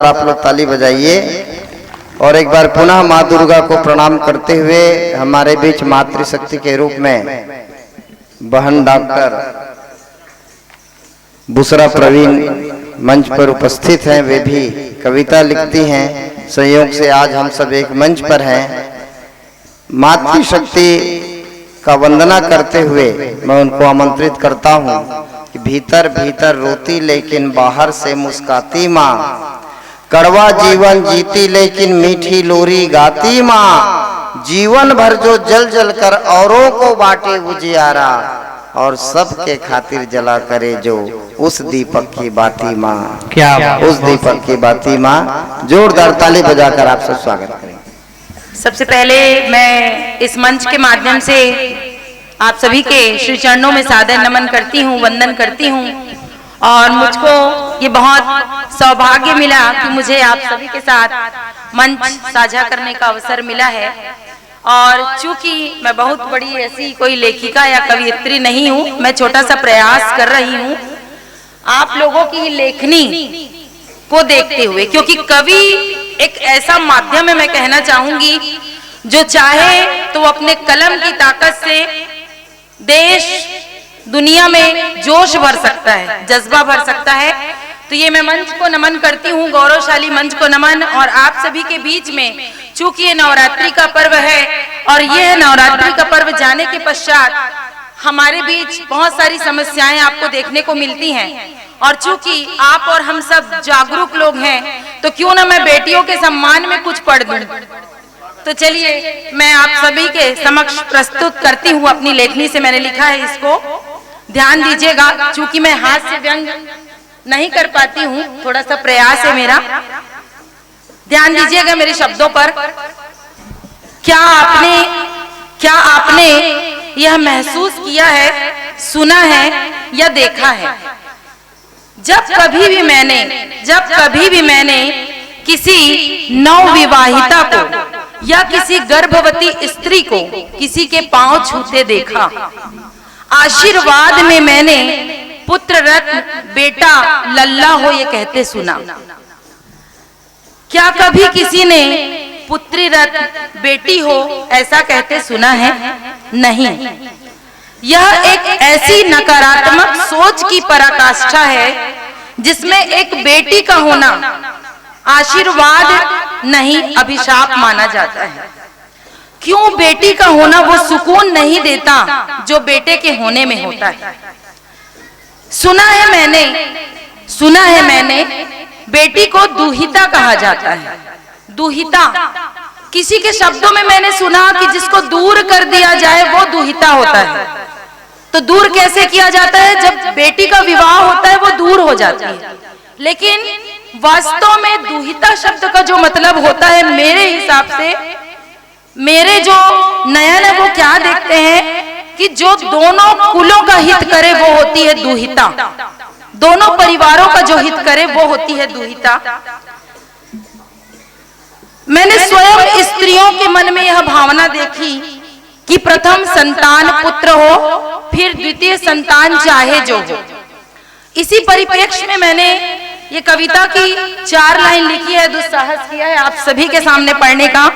आप लोग ताली बजाइए और एक बार पुनः माँ दुर्गा को प्रणाम करते हुए हमारे बीच मातृशक्ति के रूप में बहन डॉक्टर बुसरा प्रवीण मंच पर उपस्थित हैं। वे भी कविता लिखती हैं। संयोग से आज हम सब एक मंच पर हैं। मातृशक्ति का वंदना करते हुए मैं उनको आमंत्रित करता हूं कि भीतर भीतर रोती लेकिन बाहर से मुस्काती माँ, कड़वा जीवन जीती लेकिन मीठी लोरी गाती माँ, जीवन भर जो जल जल कर औरों को बांटे उजियारा और सबके खातिर जला करे जो उस दीपक की बाती माँ। क्या उस दीपक की बाती माँ। जोरदार ताली बजाकर आप सब स्वागत करें। सबसे पहले मैं इस मंच के माध्यम से आप सभी के श्री चरणों में सादर नमन करती हूँ, वंदन करती हूँ। और मुझको ये बहुत सौभाग्य मिला कि मुझे आप सभी के साथ मंच साझा करने का अवसर मिला है। और चूंकि मैं बहुत बड़ी ऐसी कोई लेखिका या कवियत्री नहीं हूँ, मैं छोटा सा प्रयास कर रही हूँ आप लोगों की लेखनी को देखते हुए, क्योंकि कवि एक ऐसा माध्यम है, मैं कहना चाहूंगी, जो चाहे तो अपने कलम की ताकत से देश दुनिया में जोश भर सकता है, जज्बा भर सकता है। तो ये मैं मंच को नमन करती हूँ, गौरवशाली मंच को नमन। और आप सभी के बीच में चूंकि ये नवरात्रि का पर्व है और यह नवरात्रि का पर्व जाने के पश्चात हमारे बीच बहुत सारी समस्याएं आपको देखने को मिलती हैं। और चूंकि आप और हम सब जागरूक लोग हैं, तो क्यों ना मैं बेटियों के सम्मान में कुछ पढ़ दूं। तो चलिए मैं आप सभी के समक्ष प्रस्तुत करती हूँ अपनी लेखनी से। मैंने लिखा है इसको, ध्यान दीजिएगा। चूंकि मैं हास्य व्यंग नहीं कर पाती हूँ, थोड़ा सा प्रयास है मेरा, ध्यान दीजिएगा मेरे शब्दों पर। क्या आपने यह महसूस किया है, सुना है या देखा है, जब कभी भी मैंने किसी नवविवाहिता को या किसी गर्भवती स्त्री को किसी के पांव छूते देखा, आशीर्वाद में मैंने पुत्र रत्न बेटा लल्ला हो ये कहते सुना। क्या कभी किसी ने पुत्री रत्न बेटी हो ऐसा कहते सुना है? नहीं। यह एक ऐसी नकारात्मक सोच की पराकाष्ठा है जिसमें एक बेटी का होना आशीर्वाद नहीं अभिशाप माना जाता है। क्यों बेटी का होना वो सुकून नहीं देता जो बेटे के होने में होता है। सुना है मैंने बेटी को दुहिता कहा जाता है। दुहिता, किसी के शब्दों में मैंने सुना कि जिसको दूर कर दिया जाए वो दुहिता होता है। तो दूर कैसे किया जाता है? जब बेटी का विवाह होता है वो दूर हो जाती है। लेकिन वास्तव में दुहिता शब्द का जो मतलब होता है, मेरे हिसाब से, मेरे जो नयन है वो क्या देखते हैं कि जो दोनों कुलों का हित करे वो होती है दुहिता। दोनों परिवारों का जो हित करे वो होती है दुहिता। मैंने स्वयं स्त्रियों के मन में यह भावना देखी कि प्रथम संतान पुत्र हो, फिर द्वितीय संतान चाहे जो हो। इसी परिप्रेक्ष्य में मैंने ये कविता की 4 लाइन लिखी है, दुस्साहस किया है आप सभी के सामने पढ़ने का।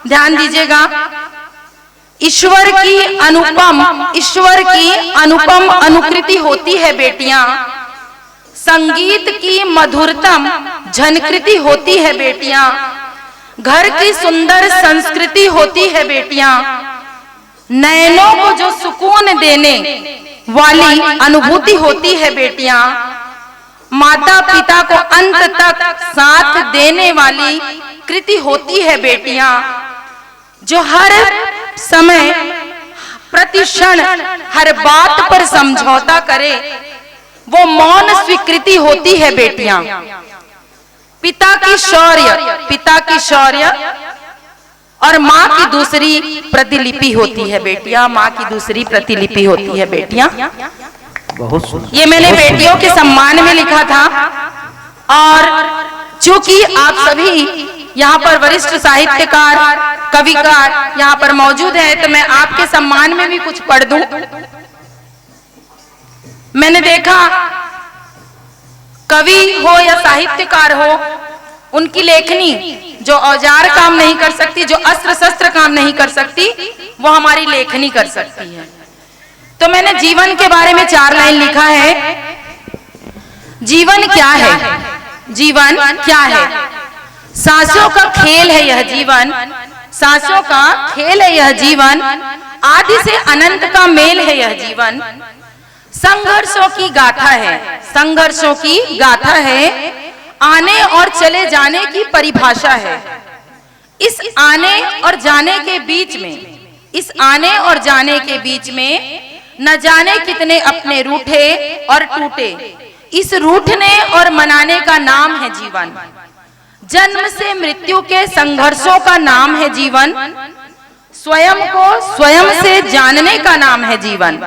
ध्यान दीजिएगा। ईश्वर की अनुपम अनुकृति होती है बेटियां, संगीत की मधुरतम झनकृति होती है बेटियां, घर की सुंदर संस्कृति होती है बेटियां, नयनों को जो सुकून देने वाली अनुभूति होती है बेटियां, माता पिता को अंत तक साथ देने वाली कृति होती है बेटियां, जो हर समय प्रतिक्षण हर बात पर समझौता करे वो मौन स्वीकृति होती है बेटियां। पिता की शौर्य और माँ की दूसरी प्रतिलिपि होती है बेटियां। माँ की दूसरी प्रतिलिपि होती है बेटियां। ये मैंने बेटियों के सम्मान में लिखा था। और चूंकि आप सभी यहाँ पर वरिष्ठ साहित्यकार, कविकार यहाँ पर मौजूद हैं, तो मैं आपके सम्मान में भी कुछ पढ़ दूं। मैंने देखा कवि हो या साहित्यकार हो, उनकी लेखनी जो औजार काम नहीं कर सकती, जो अस्त्र शस्त्र काम नहीं कर सकती, वो हमारी लेखनी कर सकती है। तो मैंने जीवन के बारे में 4 लाइन लिखा है। जीवन क्या है? जीवन क्या है? सांसों का खेल है यह जीवन, सांसों का खेल है यह जीवन, आदि से अनंत का मेल है यह जीवन। संघर्षों की गाथा है, संघर्षों की गाथा है, आने और चले जाने की परिभाषा है। इस आने और जाने के बीच में, इस आने और जाने के बीच में न जाने कितने अपने रूठे और टूटे। इस रूठने और मनाने का नाम है जीवन। जन्म से मृत्यु के संघर्षों का नाम है जीवन। स्वयं को स्वयं से जानने का नाम है जीवन।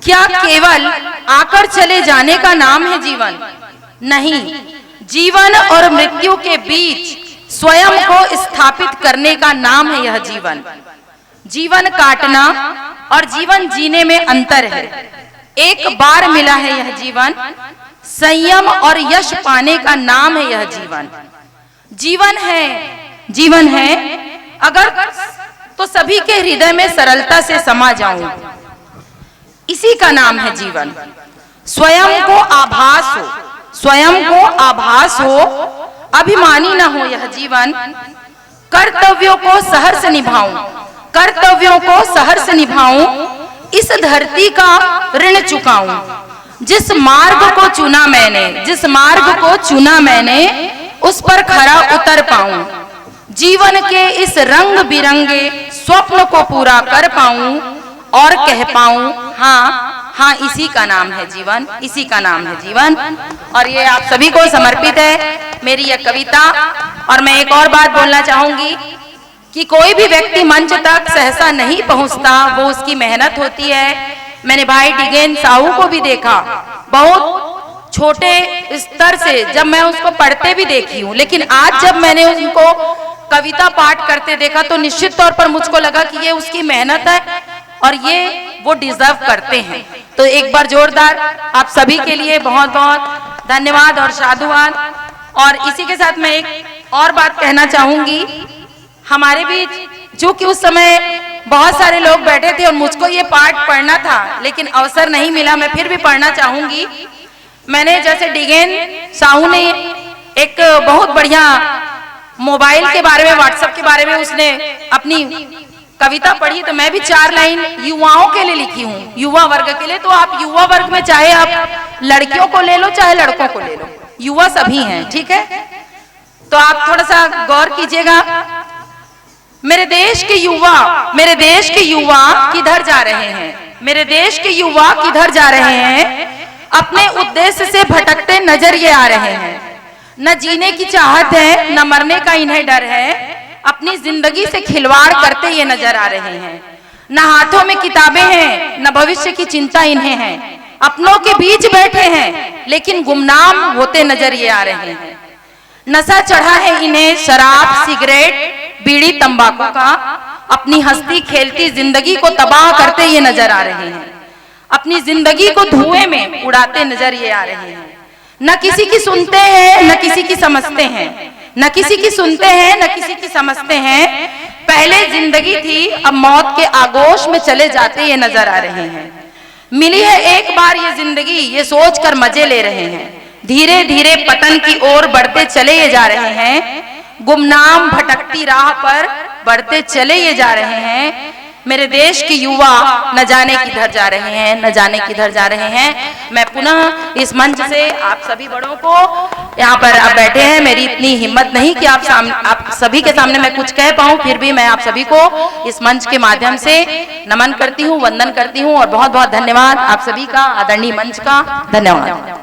क्या केवल आकर चले जाने का नाम है जीवन? नहीं, जीवन और मृत्यु के बीच स्वयं को स्थापित करने का नाम है यह जीवन। जीवन काटना और जीवन जीने में अंतर है। एक बार मिला है यह जीवन, संयम और यश पाने का नाम है यह जीवन। जीवन है, जीवन है, अगर तो सभी के हृदय में सरलता से समा जाऊं, इसी का नाम है जीवन। स्वयं को आभास हो, स्वयं को आभास हो, अभिमानी न हो यह जीवन। कर्तव्यों को सहर्ष निभाऊं, कर्तव्यों को सहर्ष निभाऊं, इस धरती का ऋण चुकाऊं। जिस मार्ग को चुना मैंने, जिस मार्ग को चुना मैंने, उस पर खरा उतर पाऊं। जीवन के इस रंग बिरंगे स्वप्न को पूरा कर पाऊं और कह पाऊं, हाँ हाँ, इसी का नाम है जीवन, इसी का नाम है जीवन। और ये आप सभी को समर्पित है मेरी यह कविता। और मैं एक और बात बोलना चाहूंगी कि कोई भी व्यक्ति मंच तक सहसा नहीं पहुंचता, वो उसकी मेहनत होती है। मैंने भाई डिगेन साहू को भी देखा, बहुत छोटे स्तर से जब मैं उसको पढ़ते भी देखी हूँ, लेकिन आज जब मैंने उनको कविता पाठ करते देखा तो निश्चित तौर पर मुझको लगा कि ये उसकी मेहनत है और ये वो डिजर्व करते हैं। तो एक बार जोरदार आप सभी के लिए बहुत बहुत धन्यवाद और साधुवाद। और इसी के साथ मैं एक और बात कहना चाहूंगी, हमारे बीच जो कि उस समय बहुत सारे लोग बैठे थे और मुझको ये पाठ पढ़ना था लेकिन अवसर नहीं मिला, मैं फिर भी पढ़ना चाहूंगी। मैंने जैसे डिगेन साहू ने एक बहुत बढ़िया मोबाइल के बारे में, व्हाट्सएप के बारे में उसने अपनी कविता पढ़ी, तो मैं भी 4 लाइन युवाओं के लिए लिखी हूँ, युवा वर्ग के लिए। तो आप युवा वर्ग में चाहे आप लड़कियों को ले लो चाहे लड़कों को ले लो, युवा सभी हैं, ठीक है? तो आप थोड़ा सा गौर कीजिएगा। मेरे देश के युवा, मेरे देश के युवा किधर जा रहे हैं? मेरे देश के युवा किधर जा रहे हैं? अपने उद्देश्य से भटकते नजर ये आ रहे हैं। न जीने की चाहत है, न मरने का इन्हें डर है, अपनी जिंदगी से खिलवाड़ करते ये नजर आ रहे हैं। न हाथों में किताबें हैं, न भविष्य की चिंता इन्हें है, अपनों के बीच बैठे हैं लेकिन गुमनाम होते नजर ये आ रहे हैं। नशा चढ़ा है इन्हें शराब, सिगरेट, बीड़ी, तंबाकू का, अपनी हंसती खेलती जिंदगी को तबाह करते ये नजर आ रहे हैं। अपनी जिंदगी को धुएं में उड़ाते नजर ये आ रहे हैं। न किसी की सुनते हैं, न किसी की समझते हैं, न किसी की सुनते हैं, न किसी की समझते हैं। पहले जिंदगी थी, अब मौत के आगोश में चले जाते ये नजर आ रहे हैं। मिली है एक बार ये जिंदगी, ये सोचकर मजे ले रहे हैं। धीरे धीरे पतन की ओर बढ़ते चले ये जा रहे हैं। गुमनाम भटकती राह पर बढ़ते चले ये जा रहे हैं। मेरे देश के युवा न जाने किधर जा रहे हैं, न जाने किधर जा रहे हैं। मैं पुनः इस मंच से आप सभी बड़ों को, यहाँ पर आप बैठे हैं, मेरी इतनी हिम्मत नहीं कि आप सभी के सामने मैं कुछ कह पाऊँ, फिर भी मैं आप सभी को इस मंच के माध्यम से नमन करती हूँ, वंदन करती हूँ और बहुत बहुत धन्यवाद आप सभी का, आदरणीय मंच का धन्यवाद।